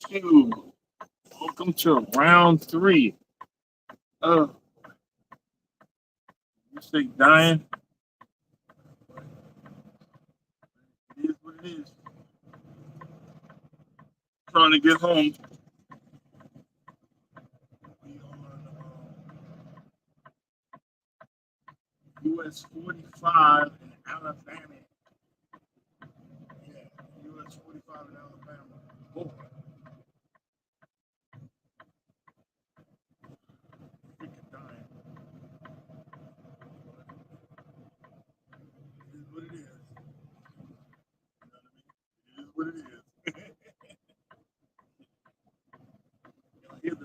two. Welcome to round three. Uh, you say dying? It is what it is. Trying to get home. We on US 45 in Alabama. Yeah, US 45 in Alabama. Oh, freaking dying. It is what it is. You know what I mean? It is what it is. I hear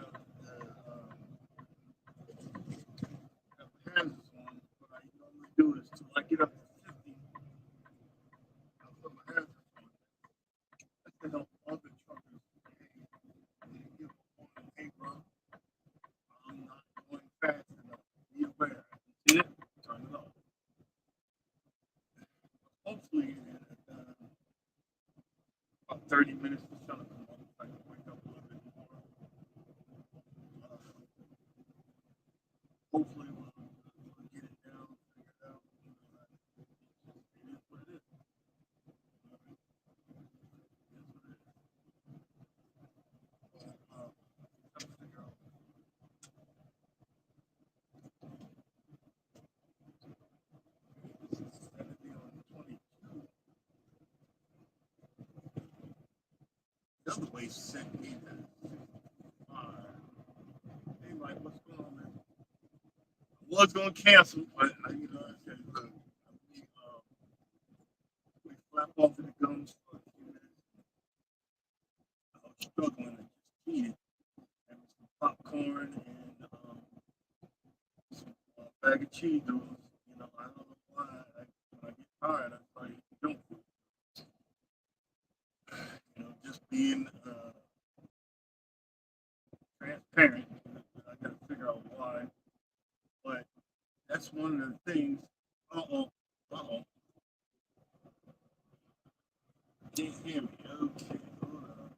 hands on. What I normally do is to like get up to 50, I put my hands on. That's to help other truckers. Hey, give them, hey, bro, I'm not going fast enough. Be aware. See it? Turn it off. Hopefully, about 30 minutes to shut up. I can wake up a little bit more. Hopefully, we'll get it down, figure it out. It is what it is. Trying to figure out this is Saturday on the 22. The other way sent me that. Hey, Mike, what's going on, man? I was going to cancel, but, I said, look, we flap off in the gums for a few minutes. I was struggling. I just eating. Having some popcorn and some bag of cheese doodles. I don't know why. When I get tired, I try to eat junk food. Just being transparent. I got to figure out why. But that's one of the things. Uh oh. Uh oh. Can't hear me. Okay. Hold on.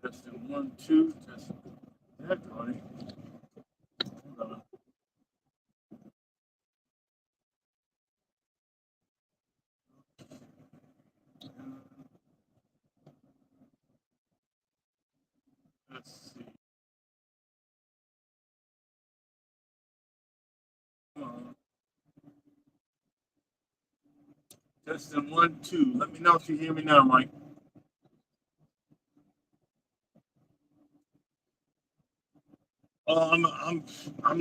Testing one, two. Testing that, honey. Hold on. Let's see. Come on. Testing one, two. Let me know if you hear me now, Mike. I'm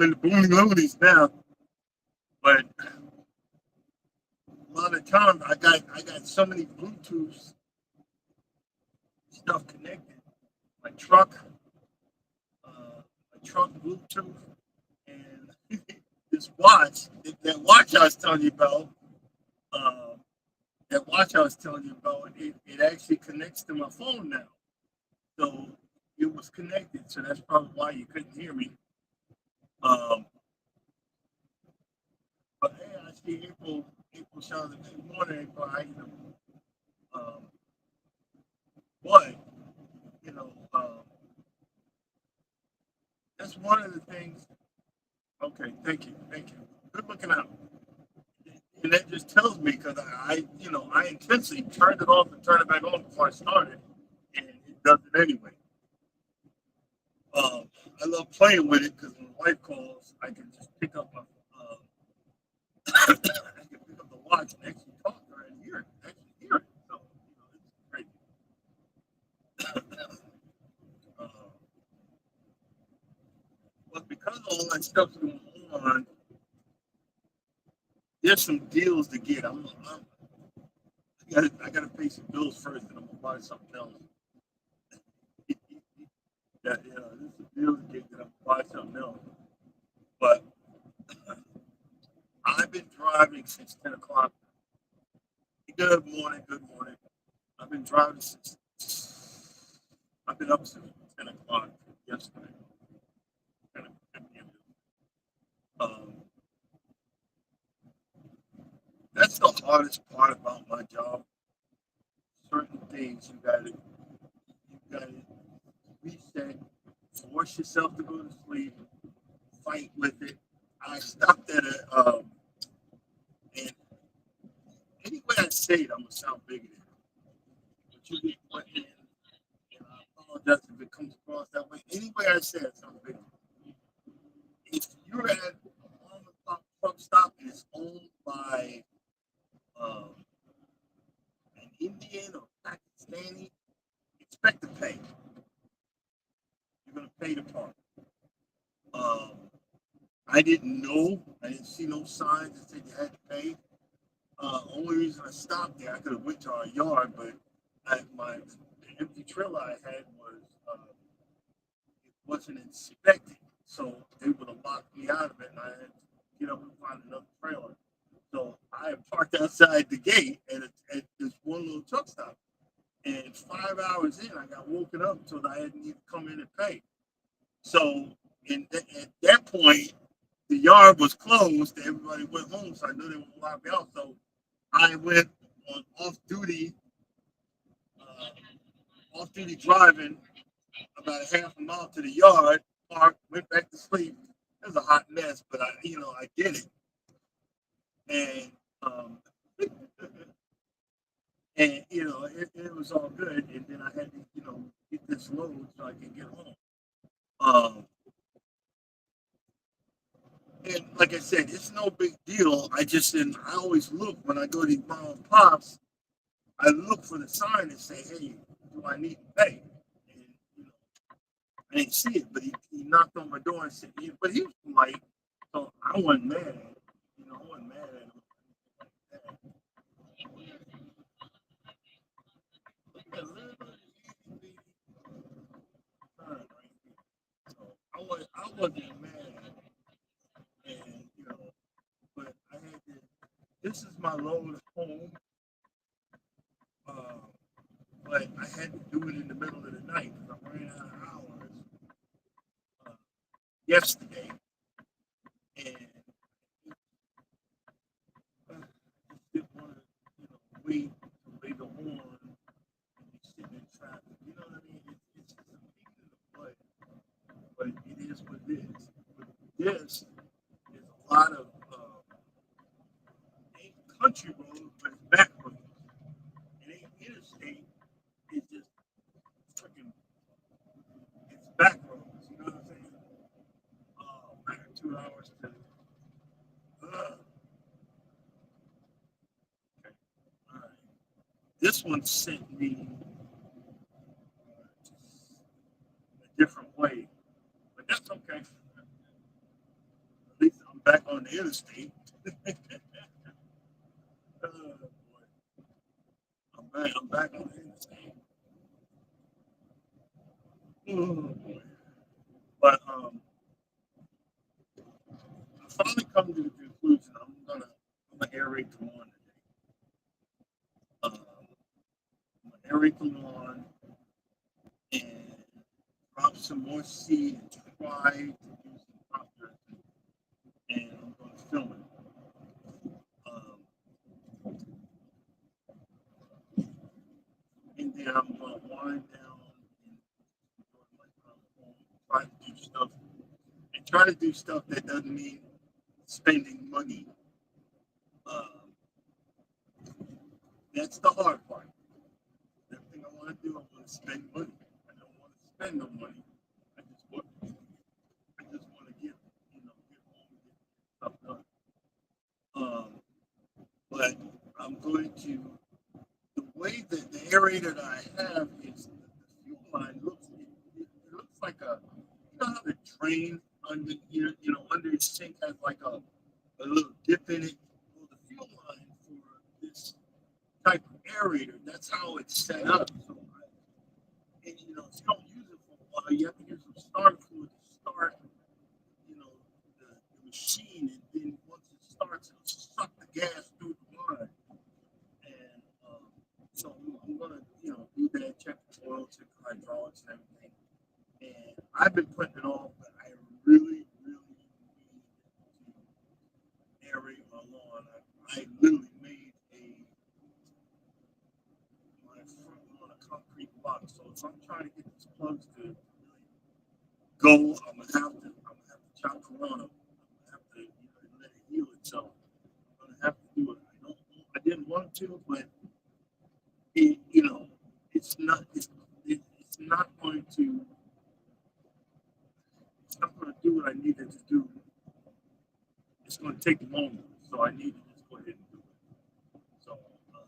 in the booming loonies now, but a lot of times I got so many Bluetooth stuff connected. My truck, my truck Bluetooth, and this watch, that watch I was telling you about, uh, it actually connects to my phone now. So it was connected. So that's probably why you couldn't hear me. Um, but hey, I see April shouting, good morning, April. How you doing? Um, but you know, that's one of the things. Okay, thank you. Good looking out. And that just tells me because I intentionally turned it off and turned it back on before I started, and it does it anyway. I love playing with it because when my wife calls, I can just pick up my, I can pick up the watch and actually talk to her and hear it, actually hear it. So it's great. Uh, but because of all that stuff's going on, there's some deals to get. I gotta pay some bills first, and I'm gonna buy something else. Yeah, there's some deals to get that I'm gonna buy something else. But I've been driving since 10 o'clock. Good morning, good morning. I've been driving since I've been up since 10 o'clock yesterday. 10, the hardest part about my job. Certain things you gotta reset, force yourself to go to sleep, fight with it. I stopped at and anyway I say it, I'm gonna sound bigoted. But you get put in, and I apologize if it comes across that way. Anyway I say it, sounds bigoted. If you're at a mom and pop truck stop and it's owned by um, an Indian or Pakistani, expect to pay. You're gonna pay the park. Um, I didn't know. I didn't see no signs that said you had to pay. Only reason I stopped there, I could have went to our yard, but the empty trailer I had it wasn't inspected, so they would have locked me out of it, and I had to get up and find another trailer. So I had parked outside the gate at this one little truck stop, and 5 hours in, I got woken up so that I had to come in and pay. So at that point, the yard was closed. Everybody went home, so I knew they would lock me out. So I went on off duty driving about a half a mile to the yard, parked, went back to sleep. It was a hot mess, but I did it, and um, and it was all good. And then I had to get this load so I can get home. Um, and like I said, it's no big deal. And I always look when I go to these mom and pops. I look for the sign and say, "Hey, do I need to pay?" And I didn't see it, but he knocked on my door and said, but he was polite, so I wasn't mad. I wasn't mad at him. Look at that little itty sign right here. So I wasn't mad, and but I had to. This is my load home, uh, but I had to do it in the middle of the night because I ran out of hours uh, yesterday, and didn't want to, wait later on and be sitting in traffic. You know what I mean? It's just a pain in the butt, but it is what it is. But this is a lot of ain't country roads, but it's back roads. It ain't interstate. It's just freaking, it's back roads. You know what I'm saying? Back 2 hours to. Uh, okay. All right. This one sent me a different way, but that's okay. At least I'm back on the interstate. Boy, I'm back on the interstate. Oh, boy. But I finally come to the conclusion I'm gonna aerate the lawn today. I'm gonna aerate the lawn and drop some more seed and try to do some crop dusting, and I'm gonna film it. Um, and then I'm gonna wind down and enjoy my time at home. Try to do stuff that doesn't mean spending money. Um, that's the hard part. Everything I want to do, I want to spend money. I don't want to spend no money. I just want to get home and get stuff done. Um, but I'm going to the way that the aerator that I have is the fuel line it looks like how the drain under under its sink has like a little dip in it. Well, the fuel line for this type of aerator, that's how it's set up. So, and if you don't use it for a while, you have to get some starter fluid to start, the machine, and then once it starts, it'll suck the gas through the line. And so I'm gonna, do that, check the oil, check the hydraulics and everything. And I've been putting it off, but I really, really need to aerate my lawn. I literally made So if I'm trying to get these plugs to really go, I'm gonna have to chop Corona. I'm gonna have to let it heal itself. I'm gonna have to do it. I didn't want to, but it, it's not it's not going to do what I needed to do. It's going to take longer, so I need to just go ahead and do it. So uh,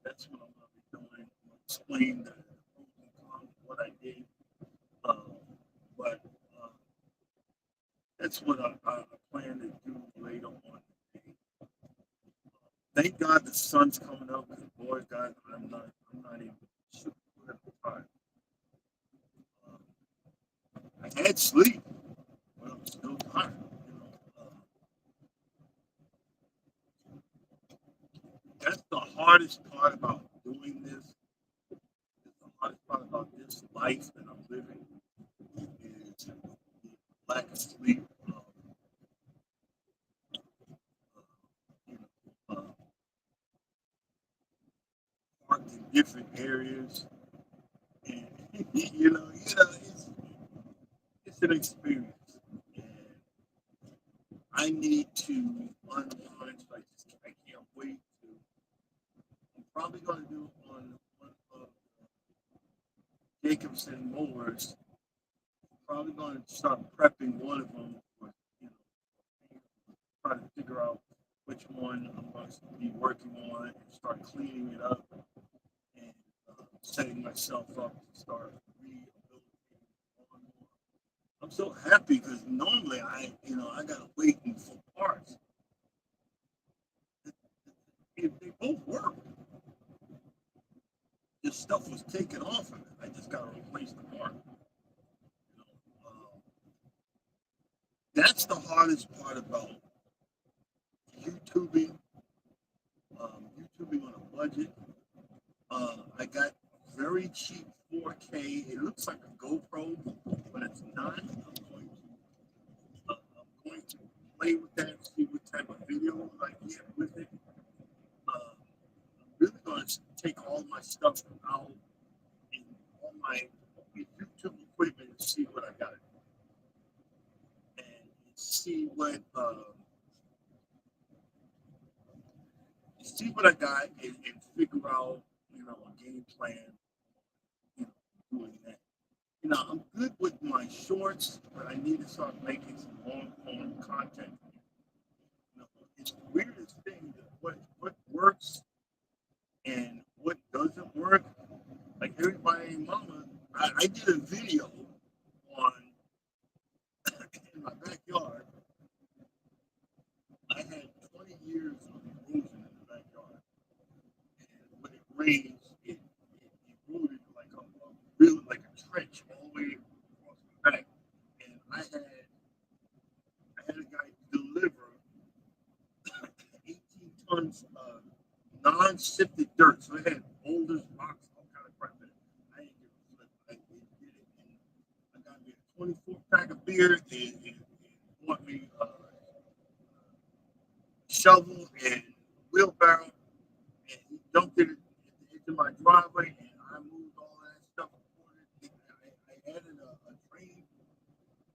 that's what I'm going to be doing. I'm going to explain the pros and cons of what I did, uh, but uh, that's what I plan to do later on today. Thank God the sun's coming up, because boy, God, I'm not even sure at the time. I had sleep, but I'm still tired. That's the hardest part about doing this. The hardest part about this life that I'm living is the lack of sleep. You parked in different areas, and it's an experience, and I need to unwind. So I can't wait to. I'm probably going to do on one of Jacobson mowers. Probably going to start prepping one of them for, you know, try to figure out which one I'm going to be working on and start cleaning it up and setting myself up to start rehabilitating more and more. I'm so happy because normally I gotta wait for parts. If they both work, this stuff was taken off of it. I just gotta replace the part. You know, that's the hardest part about YouTubing. YouTubing on a budget. I got very cheap 4K. It looks like a GoPro, but it's not. I'm going to play with that, see what type of video I get with it. I'm really going to take all my stuff out and all my YouTube equipment and see what I got, and see what I got, and figure out a game plan. Doing that. I'm good with my shorts, but I need to start making some long form content. It's the weirdest thing that what works and what doesn't work. Like everybody, mama, I did a video on in my backyard. I had 20 years of erosion in the backyard, and when it rains, it eroded like a really like a trench all the way across the back. And I had a guy deliver 18 tons of non-sifted dirt. So it had boulders, rocks, all kind of crap in it. I didn't give a flip. I did it. And I got me a 24 pack of beer and bought me a shovel and wheelbarrow, and he dumped it into my driveway, and I moved all that stuff. I added a drain,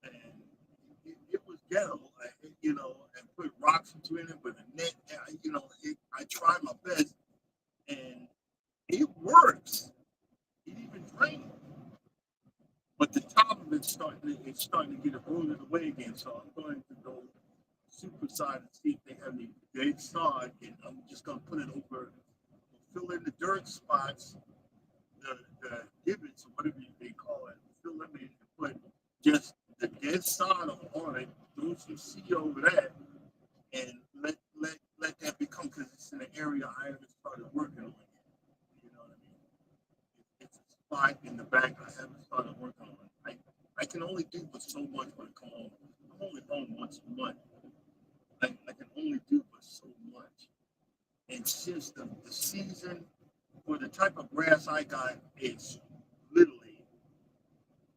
and it was ghetto. And put rocks into it with a net. I tried my best, and it works. It even drains, but the top of it's starting to get eroded away again. So I'm going to go superside and see if they have any dead sod, and I'm just going to put it over, fill in the dirt spots, the divots or whatever they call it, fill them in and put just the dead sod on it, throw some seed over that, and let that become, because it's in an area I haven't started working on yet. You know what I mean? It's a spot in the back I haven't started working on. I can only do but so much when I come home. I'm only home once a month. I can only do but so much. And since the season for the type of grass I got, it's literally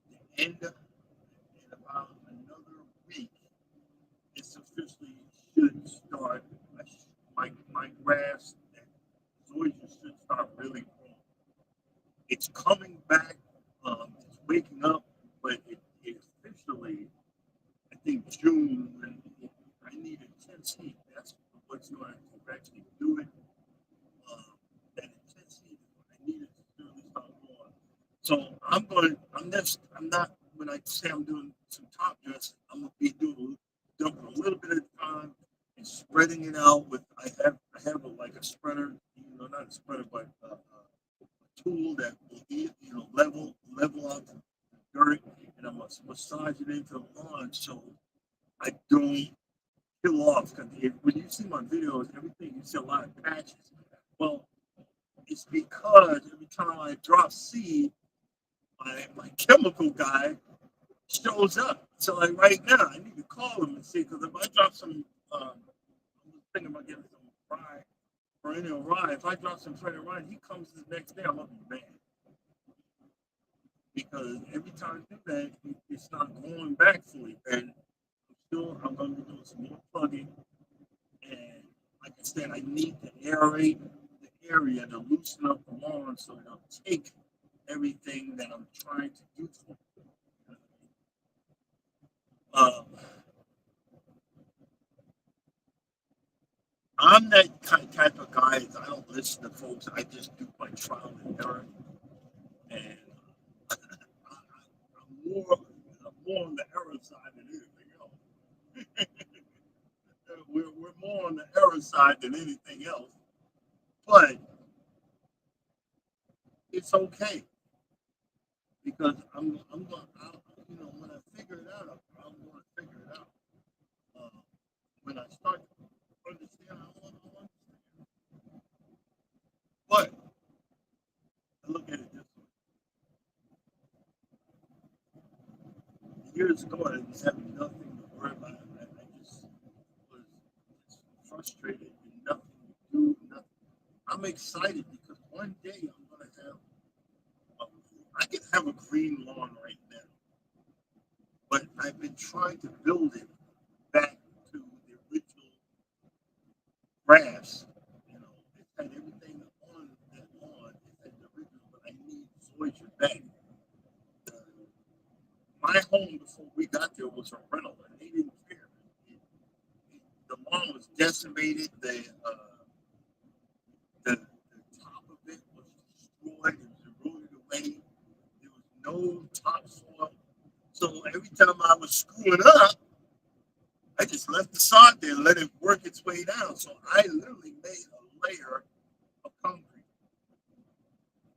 the end of in about another week. It's officially should start. My grass, zoysia should start really growing. It's coming back waking up, but it officially, I think June, when I need intense heat. That's what's going to actually do it. That intense heat is what I needed to really start going. So I'm not, when I say I'm doing some top dress, I'm going to be dumping a little bit of time and spreading it out I have like a spreader, not a spreader, but tool that will level out the dirt, and I'm gonna massage it into the lawn so I don't peel off. Because when you see my videos, everything you see a lot of patches. Well, it's because every time I drop seed, my chemical guy shows up. So like right now, I need to call him and see because if I drop some, I'm thinking about getting some rye perennial rye. If I drop some perennial rye, he comes the next day. I'm gonna be mad because every time I do that, it's not going back fully. And I'm going to be doing some more plugging. And like I said, I need to aerate the area to loosen up the lawn so it'll take everything that I'm trying to do for it. I'm that type of guy. I don't listen to folks. I just do my trial and error. And I'm more on the error side than anything else. We're more on the error side than anything else. But it's okay because I'm going when I figure it out, I'm going to figure it out. Uh, when I start to understand, I want to understand. But I look at it this way: years ago, I was having nothing to worry about. I just was just frustrated and nothing to do. Nothing. I'm excited because one day I'm going to have. A, I can have a green lawn right now, but I've been trying to build it back to the original grass. It had everything on that lawn. It had the original, but I need Zoysia back. Uh, my home before we got there was a rental, and they didn't care. The lawn was decimated. The top of it was destroyed. It was eroded away. There was no topsoil. So every time I was screwing up, I just left the sod there and let it work its way down. So I literally made a layer of concrete.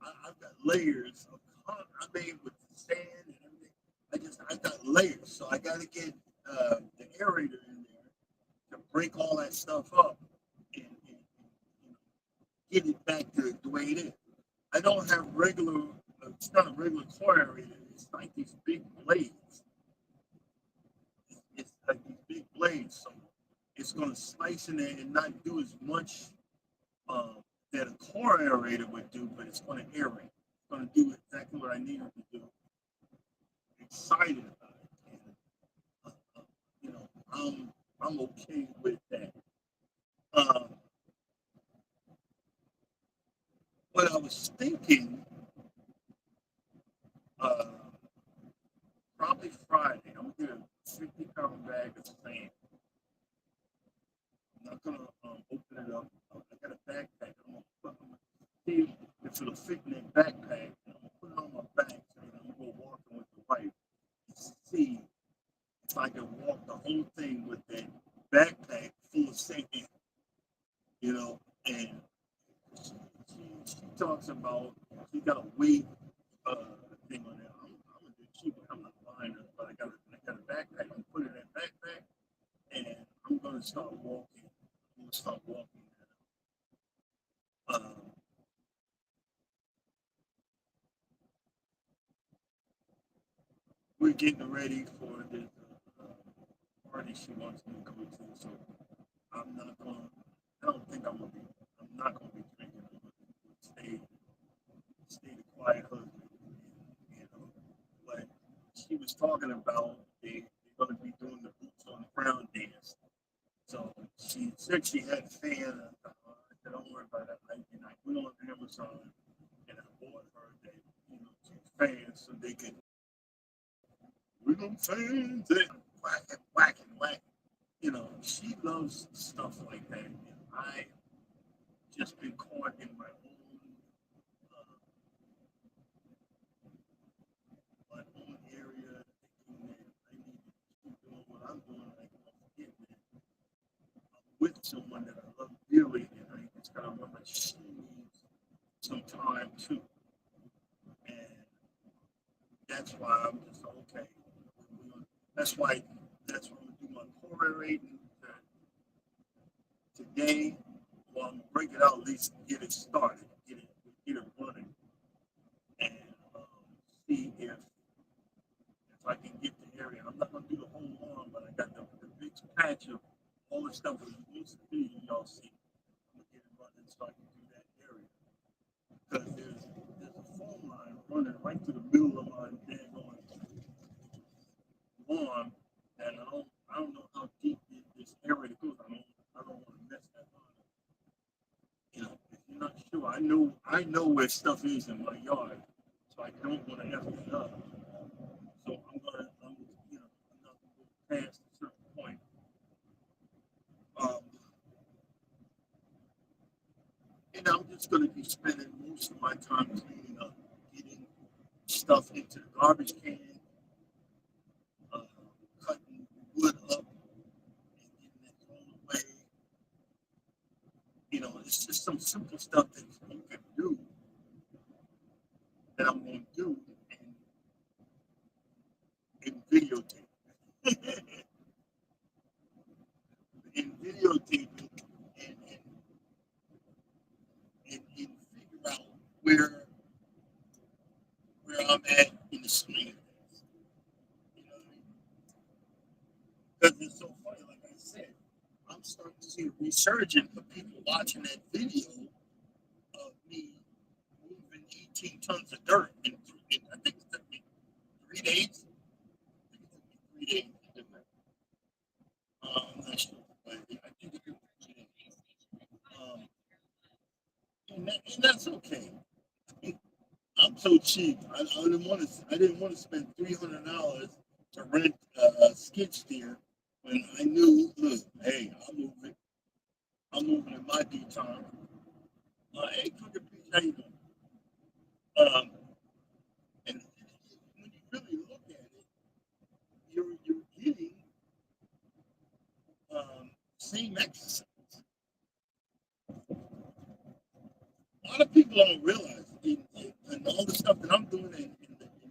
I've got layers of concrete I made with sand and everything. I got layers. So I got to get the aerator in there to break all that stuff up and get it back to the way it is. I don't have regular. It's not a regular core aerator. It's like these big blades. It's like these big blades. So it's going to slice in there and not do as much uh, that a core aerator would do, but it's going to aerate. It's going to do exactly what I need it to do. Excited about it. And, uh, uh, you know, I'm okay with that. Uh, but I was thinking uh, probably Friday, I'm going to get a 50-pound bag of sand. I'm not going to open it up. I got a backpack. I'm gonna see if it'll fit in that backpack. I'm going to put it on my back and I'm going to go walking with the wife and see if I can walk the whole thing with that backpack full of sand, and she talks about she got a weight uh, thing on there. I'm gonna do cheap, I'm not buying it, but I got a backpack. I'm gonna put it in that backpack, and I'm gonna start walking. I'm gonna start walking. Uh, we're getting ready for this party she wants me to go to, so I'm not gonna. I don't think I'm gonna be. I'm not gonna be drinking. I'm gonna stay the quiet husband. You know, but she was talking about they're going to be doing the boots on the ground dance. So she said she had a fan. I said, don't worry about it. I went on Amazon and I bought her that two fans so they could with them fans and whack and whack. You know, she loves stuff like that. And I just been caught in my own area thinking that I need to keep doing what I'm doing. Like I'm forgetting that I'm with someone that I love dearly, and I just gotta remember she needs some time too. And that's why I'm just okay. That's why that's why I'm gonna do my core rating today. Well, I'm gonna break it out at least get it started, get it running, and see if I can get the area. I'm not gonna do the whole lawn, but I got the big patch of all the stuff that used to be. Y'all see, I'm gonna get it running so I can do that area because there's a phone line running right through the middle of my daggone lawn, and I don't know how deep this area goes. I don't want to mess that line up. You know, if you're not sure, I know where stuff is in my yard, so I don't want to F it up. So I'm not gonna go past a certain point. Um, and I'm just gonna be spending most of my time cleaning up, getting stuff into the garbage can, uh, cutting wood up and getting it thrown away. You know, it's just some simple stuff that you can do that I'm gonna do in videotape. In videotape and figure out where where I'm at in the screen. You know what I mean? Because it's so funny, like I said, I'm starting to see a resurgence of people watching that video of me moving 18 tons of dirt in I think it took me 3 days. I think it took me 3 days to do that. I'm not sure, but I think it took me 3 days. Um, and that's okay. I'm so cheap. I didn't want to spend $300 to rent a skid steer when I knew, look, hey, I'm moving in my due time. Hey, Cougar Peach, how you doing? Um, and when you really look at it, you're getting same exercise. A lot of people don't realize, and all the stuff that I'm doing, and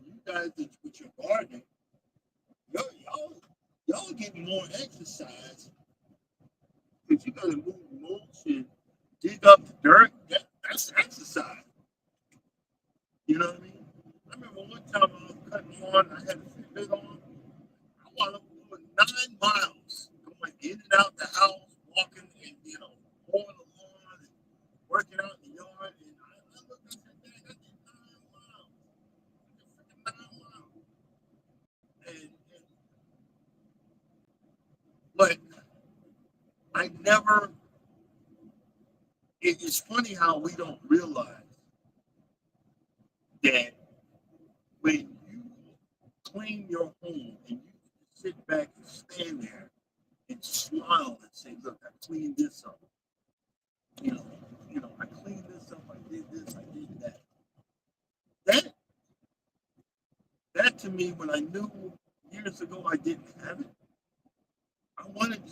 you guys with your gardening, y'all getting more exercise because you got to move mulch and dig up the dirt. That's exercise. You know what I mean? I remember one time I was cutting lawn, I had a Fitbit on. I wound up doing 9 miles, going in and out the house, walking and mowing the lawn and working out in the yard. And I looked at that, I did 9 miles. I did freaking 9 miles. And but I never. It's funny how we don't realize that when you clean your home and you sit back and stand there and smile and say, "Look, I cleaned this up. You know, I cleaned this up. I did this. I did that." That that to me, when I knew years ago I didn't have it, I wanted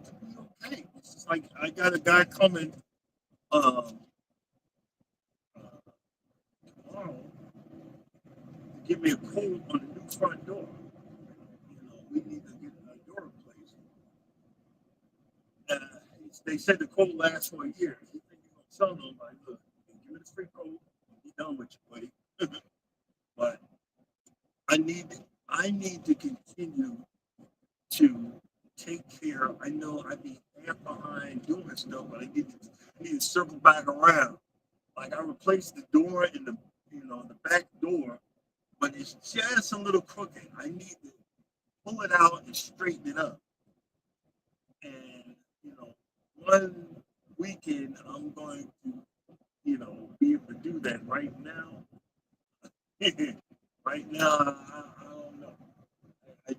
to be okay. It's just like I got a guy coming um, tomorrow to give me a quote on a new front door. We need to get a door replaced. Uh, they said the quote lasts for a year. You think you're gonna sell them? Like, look, give me the free quote. Be done with you, buddy. But I need I need to continue to take care. I know I'd be half behind doing stuff, but I need to circle back around. Like I replaced the door in the back door, but it's just a little crooked. I need to pull it out and straighten it up. And one weekend I'm going to be able to do that. Right now, right now I don't know. I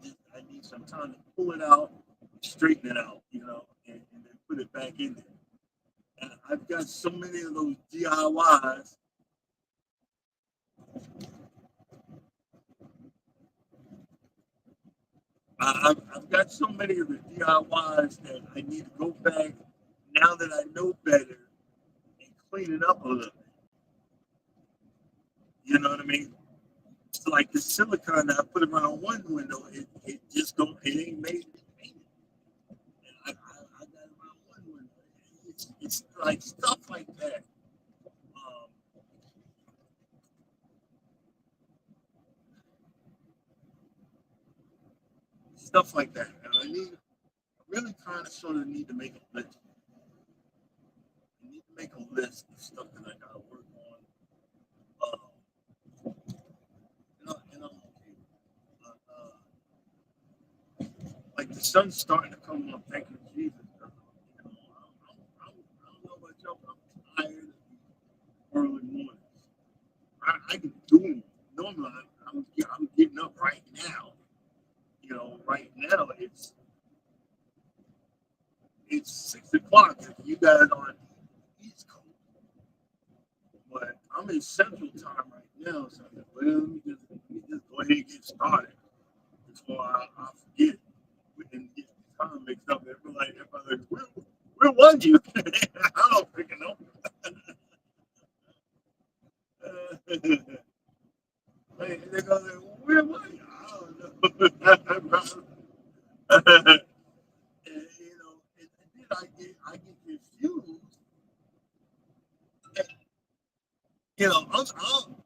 need some time to pull it out, straighten it out, and then put it back in there. And I've got so many of those DIYs. I've got so many of the DIYs that I need to go back now that I know better and clean it up a little bit. You know what I mean? It's like the silicone that I put around one window, it just don't, it ain't made it. And I got around one window. It's like stuff like that. Um, Stuff like that. And I really kind of sort of need to make a list. I need to make a list of stuff that I gotta work on. And I'm okay. Like the sun's starting to come up. Thank you, Jesus. I don't know about y'all, but I'm tired of early mornings. I can do them. Normally, I'm getting up right now. Right now it's 6 o'clock. If you guys are on the East Coast, but I'm in Central Time right now, so I said, well, let me just go ahead and get started before I forget. We can get the time mixed up. Everybody, where was you? I don't freaking know. Hey, they go, where was you? I don't know. And, and then I get confused. And, you know, I'm, I'm,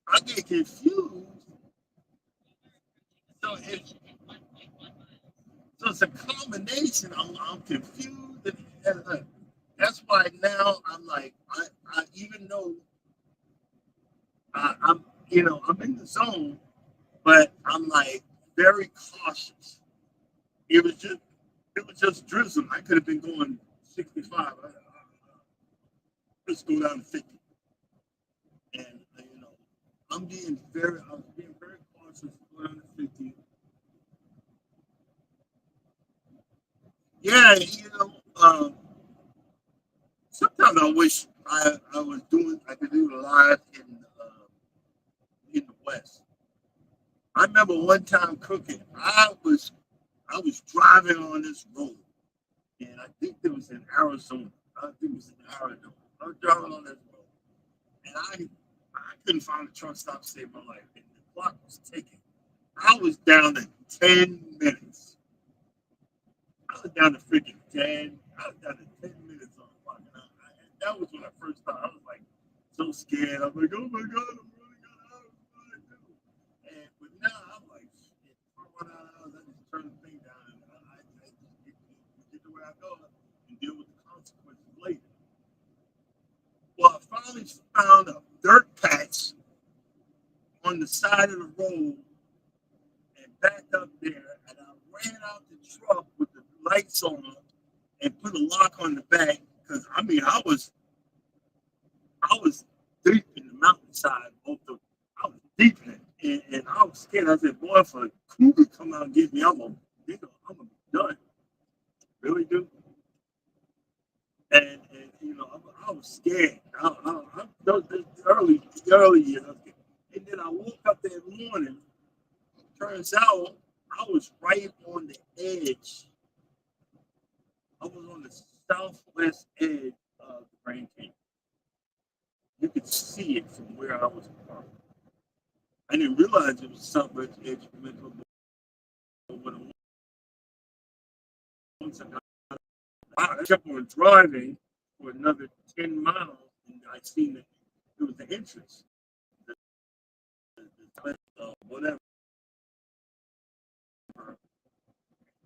I get confused. So it's a combination. I'm confused, and that's why now I'm like I even though I'm in the zone, but I'm like very cautious. It was just it was just drizzling. I could have been going 65. Let's go down to 50, and I was being very cautious going down to 50. Yeah, sometimes I wish I could do it live in the West. I remember one time cooking. I was driving on this road, and I think it was in Arizona. I think it was in Arizona. I was driving on this road, and I couldn't find a truck stop to save my life. And the clock was ticking. I was down to 10 minutes. I was down to freaking 10. I was down to 10 minutes on the clock. And that was when I first started. I was like so scared. I'm like, oh my God, I'm running out of hours. What do I do? But now I'm like, shit, if I run out of hours, I just turn the thing down and I just get to where I go and deal with the consequences later. Well, I finally found a dirt patch on the side of the road and backed up there, and I ran out the truck with the lights on and put a lock on the back because I was deep in the mountainside. I was deep in it, and I was scared. I said, "Boy, if a cougar come out and get me, I'm gonna be done." Really, dude. And I was scared. The early years, and then I woke up that morning. Turns out I was right on the edge. I was on the southwest edge of the Grand Canyon. You could see it from where I was parked. I didn't realize it was southwest edge of Metro. But once I kept on driving for another 10 miles, and I seen that it was the entrance, whatever,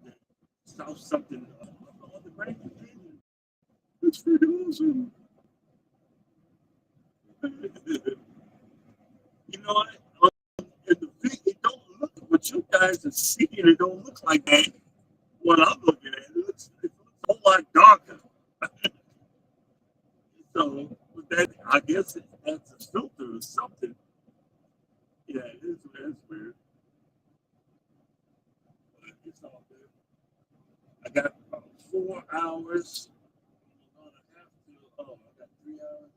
the south something of the Grand Canyon. It's freaking awesome. You know what? In the video, it don't look what you guys are seeing. It don't look like that. What I'm looking at, it looks a whole lot darker. So that I guess that's a filter or something. Yeah, it is. That's weird. 4 hours. I'm gonna have to. Oh, I got 3 hours,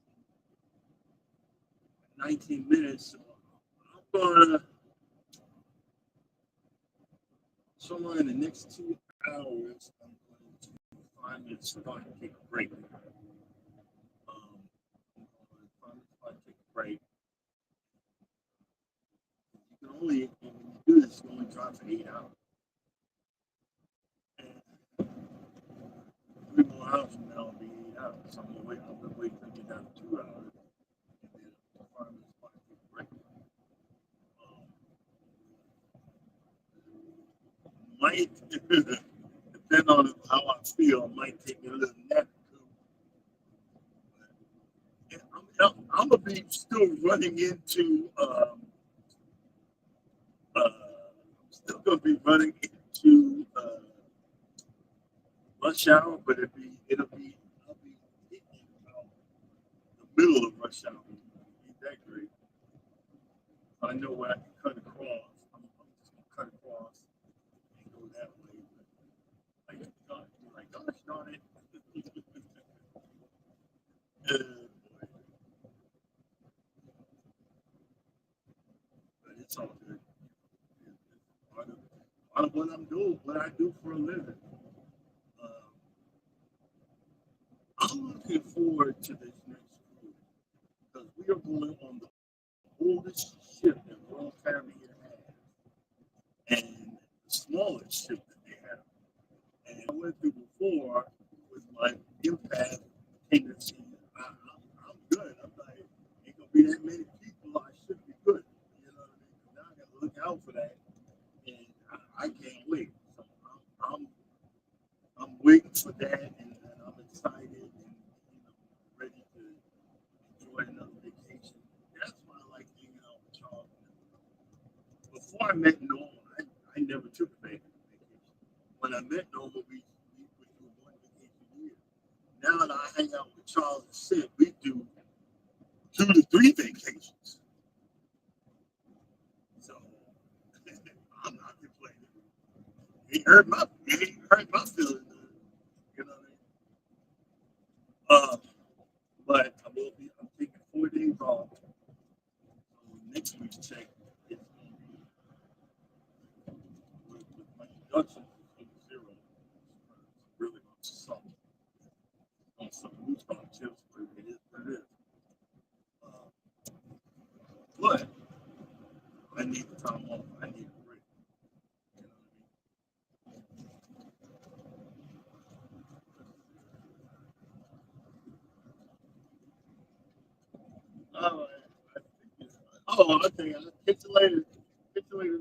19 minutes. So I'm gonna somewhere in the next 2 hours. I'm going to 5 minutes so I can take a break. I'm going to 5 minutes so I can take a break. You can only when you do this, you only drive for 8 hours. And 3 more hours from now will be 8 hours. So I'm gonna wait. I'm gonna wait till I get down to 2 hours, and then 5 minutes so I can take a break. Might depend on how I feel. I might take a little nap too. And I'm gonna be still running into. I'm still gonna be running into rush hour, but I'll be hitting about the middle of rush hour. Ain't that great? I know where I can cut across. I'm just gonna cut across and go that way. Like, gosh darn it. But it's all good. It's part of what I'm doing, what I do for a living. Um, I'm looking forward to this next cruise because we are going on the oldest ship that Royal Caribbean has and the smallest ship that they have. And I went through before with my impact tendency. I'm good. I'm like, ain't gonna be that many people. I should be good. You know what I mean? Now I gotta look out for that, and I can't wait. So I'm waiting for that, and I'm excited and ready to enjoy another vacation. That's why I like hanging out with y'all. Before I met Norman, I never took a vacation. When I met Norman, we would do one vacation a year. Now that I hang out with Charles and Sid, we do 2 to 3 vacations. So I'm not complaining. It ain't hurt my feelings. You know what I mean? But I'm taking 4 days off. So next week's check is going to be with my deductions is zero. Really on some loose on chips, but it is what it is. Uh, but I need the time off. I need a break. You know what I mean? Okay. I'll catch you later. Catch you later.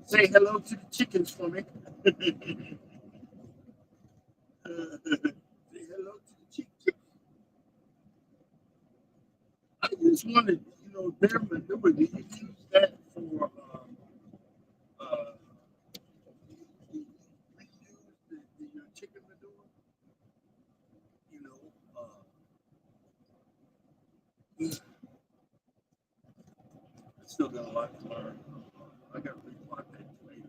Say hello to the chickens for me. Say hello to the chickens. I just wanted, their manure. Do you use that for uh, reuse your chicken manure? You know, I still got a lot to learn. I got to repot that tomato.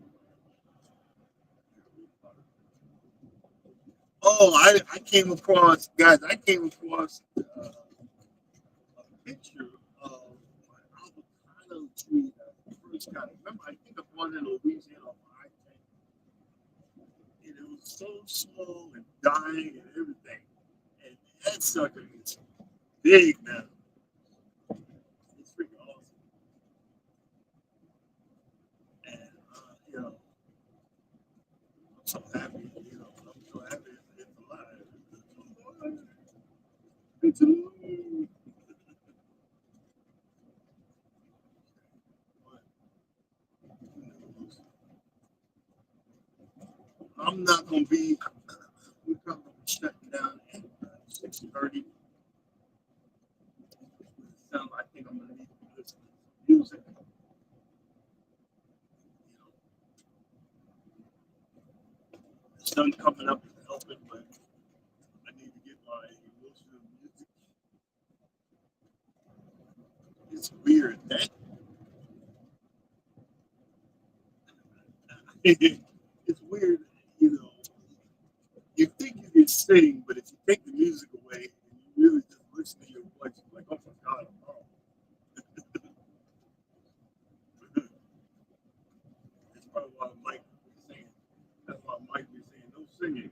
Oh, I came across, guys, a picture of my avocado tree that I first got. Remember, I think of one in Louisiana on I-10. And it was so small and dying and everything. And that sucker is big now. It's freaking awesome. And, I'm so happy, I'm so happy it's alive. It's alive. I'm not going to be, we're probably going to be shutting down at 6:30. I think I'm going to need to be listening to music. The sun coming up is helping, but I need to get my emotional music. It's weird that it's weird, can sing, but if you take the music away and you really just listen to your voice, you're like, oh my God, I'm wrong. That's probably why Mike was saying. That's why Mike was saying no singing.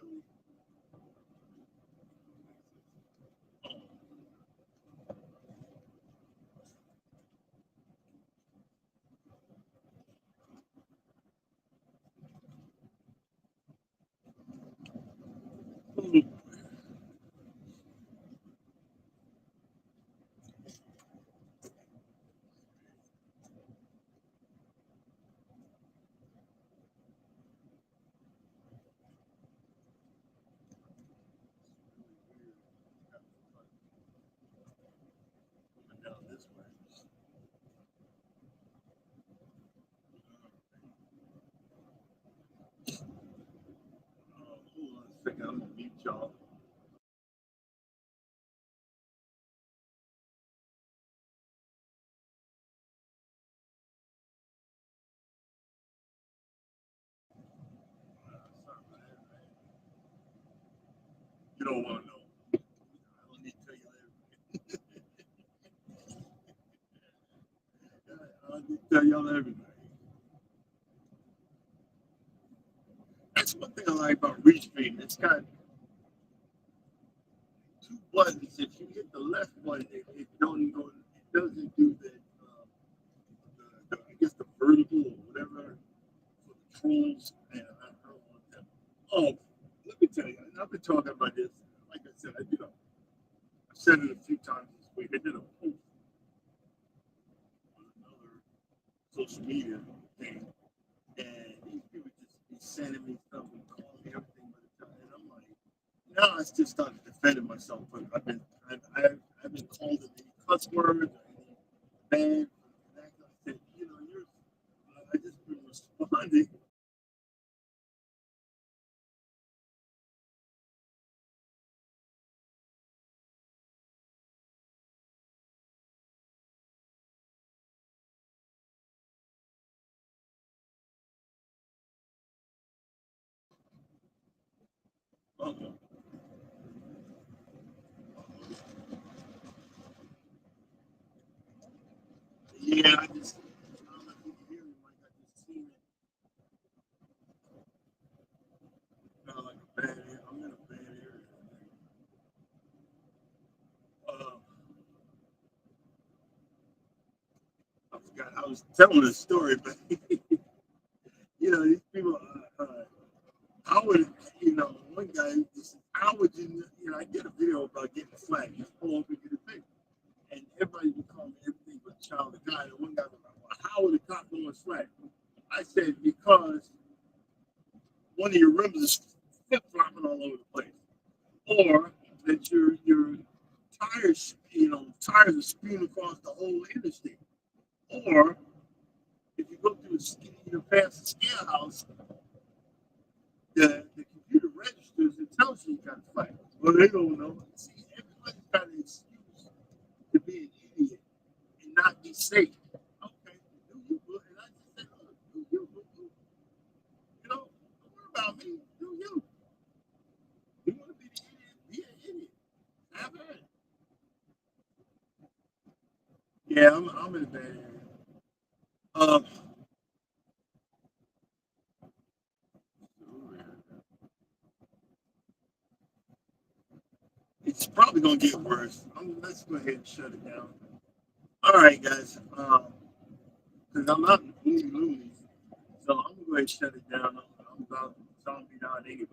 Really? Oh, coming down this way. Hold on a second, I'm gonna mute y'all. You don't want to know. I don't need to tell you everything. I don't need to tell y'all everything. That's one thing I like about Reach Beam. It's got two buttons. If you hit the left one, it don't go. It doesn't do that. I guess the vertical or whatever for the trolls. And I don't want that. Oh, let me tell you. I've been talking about this. Like I said, I've said it a few times this week. I did a post on another social media thing, and these people just be sending me stuff and calling me everything but the time. And I'm like, now I just started defending myself. But I've been called any cuss words or any bad. I said, I just been responding. Uh-huh. Yeah, I just, I don't know if you can hear me, Mike. I just seen it. Kind of like a bad area. I'm in a bad area. Uh, I forgot. I was telling a story, but these people. How would one guy just how would I did a video about getting flagged. Just pull over and get a thing, and everybody would call me everything but child of God. And one guy was like, "Well, how would a cop know it's flagged?" I said because one of your rims is flip flopping all over the place, or that your tires are spewing across the whole interstate, or if you go through past the scale house, the computer registers and tells you got a flag. Well, they don't know. See, everybody's got an excuse to be an idiot and not be safe. Okay, do you? And I just said, look, do you? Don't worry about me. Do you? You want to be the idiot? Be an idiot. Have it. Yeah, I'm in a bad area. Um, it's probably gonna get worse. Let's go ahead and shut it down. All right, guys. Because I'm not in Booney Loonies, so I'm gonna go ahead and shut it down. I'm about to zombie out anyway.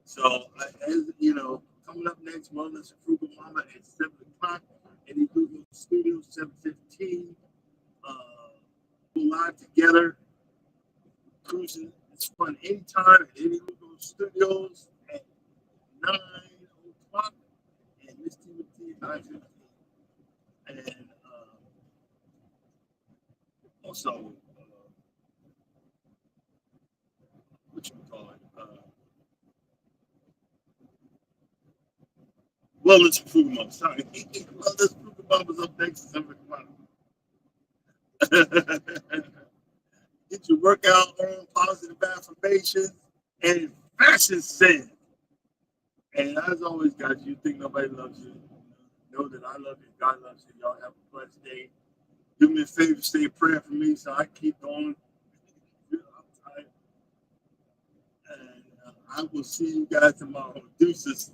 So, as you know, coming up next, Wellness and Frugal Mama at 7 o'clock. Eddie Google Studio 7:15. Uh, we're live together. Cruising is fun anytime at Eddie Google Studios at 9 o'clock, and Miss Timothy at 9:15. And also, what you call it? Wellness and Frugal Mama. Sorry, Wellness and Frugal Mama is up next at 7 o'clock. Get your workout on, positive affirmations, and fashion sense. And as always, guys, you think nobody loves you. Know that I love you. God loves you. Y'all have a blessed day. Do me a favor, stay praying for me so I keep going. I'm tired. And I will see you guys tomorrow. Deuces.